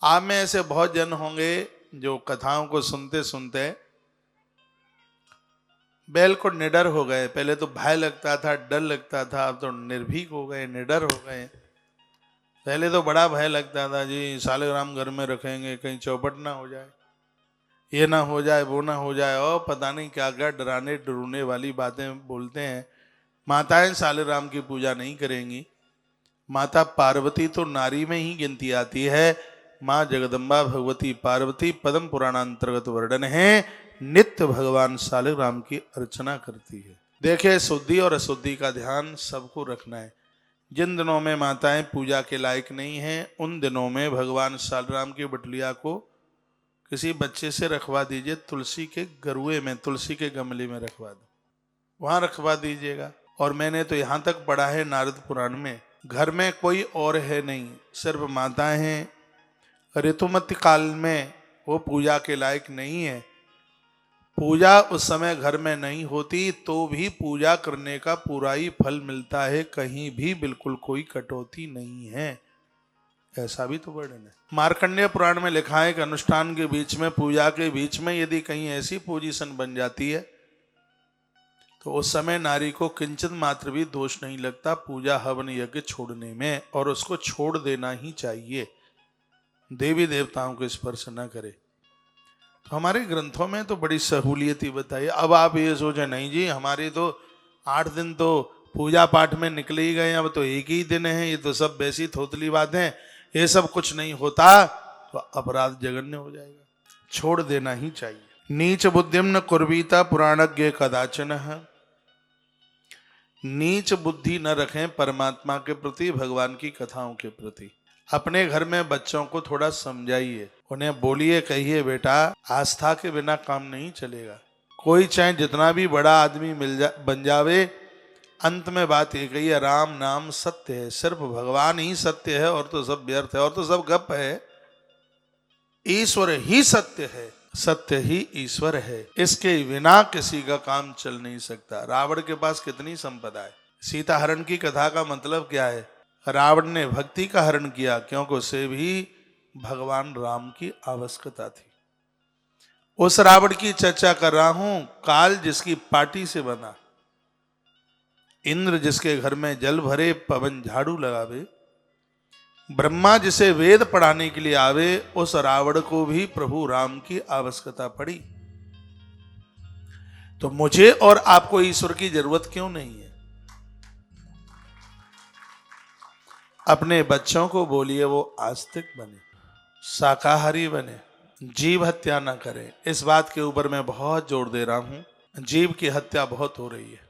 आप में ऐसे बहुत जन होंगे जो कथाओं को सुनते सुनते बिल्कुल निडर हो गए। पहले तो भय लगता था, डर लगता था, अब तो निर्भीक हो गए, निडर हो गए। पहले तो बड़ा भय लगता था जी, सालिग्राम घर में रखेंगे कहीं चौपट ना हो जाए, ये ना हो जाए, वो ना हो जाए, और पता नहीं क्या क्या डराने डरूने वाली बातें बोलते हैं। माताएं सालिग्राम की पूजा नहीं करेंगी। माता पार्वती तो नारी में ही गिनती आती है। माँ जगदम्बा भगवती पार्वती पद्म पुराणांतर्गत वर्णन है, नित्य भगवान सालिग्राम की अर्चना करती है। देखिए, शुद्धि और अशुद्धि का ध्यान सबको रखना है। जिन दिनों में माताएं पूजा के लायक नहीं हैं, उन दिनों में भगवान सालिग्राम की बटलिया को किसी बच्चे से रखवा दीजिए, तुलसी के गरुए में, तुलसी के गमले में रखवा दो, वहां रखवा दीजिएगा। और मैंने तो यहाँ तक पढ़ा है नारद पुराण में, घर में कोई और है नहीं, सिर्फ माताएं हैं। ऋतुमती काल में वो पूजा के लायक नहीं है। पूजा उस समय घर में नहीं होती तो भी पूजा करने का पूरा ही फल मिलता है, कहीं भी बिल्कुल कोई कटौती नहीं है। ऐसा भी तो वर्णन है। मार्कंडेय पुराण में लिखा है कि अनुष्ठान के बीच में, पूजा के बीच में यदि कहीं ऐसी पोजीशन बन जाती है तो उस समय नारी को किंचित मात्र भी दोष नहीं लगता पूजा हवन यज्ञ छोड़ने में, और उसको छोड़ देना ही चाहिए। देवी देवताओं को स्पर्श न करे। तो हमारे ग्रंथों में तो बड़ी सहूलियत ही बताई। अब आप ये सोचे नहीं जी, हमारी तो 8 दिन तो पूजा पाठ में निकले ही गए, अब तो एक ही दिन है, ये तो सब वैसी थोतली बातें, ये सब कुछ नहीं होता, तो अपराध जघन्य हो जाएगा। छोड़ देना ही चाहिए। नीच बुद्धिम न कुर्वीता पुराणज्ञ कदाचन। नीच बुद्धि न रखें परमात्मा के प्रति, भगवान की कथाओं के प्रति। अपने घर में बच्चों को थोड़ा समझाइए, उन्हें बोलिए, कहिए, बेटा आस्था के बिना काम नहीं चलेगा। कोई चाहे जितना भी बड़ा आदमी बन जावे, अंत में बात एक ही है, राम नाम सत्य है, सिर्फ भगवान ही सत्य है, और तो सब व्यर्थ है, और तो सब गप है। ईश्वर ही सत्य है, सत्य ही ईश्वर है, इसके बिना किसी का काम चल नहीं सकता। रावण के पास कितनी संपदा है। सीता हरण की कथा का मतलब क्या है? रावण ने भक्ति का हरण किया, क्योंकि उसे भी भगवान राम की आवश्यकता थी। उस रावण की चर्चा कर रहा हूं, काल जिसकी पार्टी से बना, इंद्र जिसके घर में जल भरे, पवन झाड़ू लगावे, ब्रह्मा जिसे वेद पढ़ाने के लिए आवे, उस रावण को भी प्रभु राम की आवश्यकता पड़ी। तो मुझे और आपको ईश्वर की जरूरत क्यों नहीं है? अपने बच्चों को बोलिए वो आस्तिक बने, शाकाहारी बने, जीव हत्या ना करें। इस बात के ऊपर मैं बहुत जोर दे रहा हूं। जीव की हत्या बहुत हो रही है।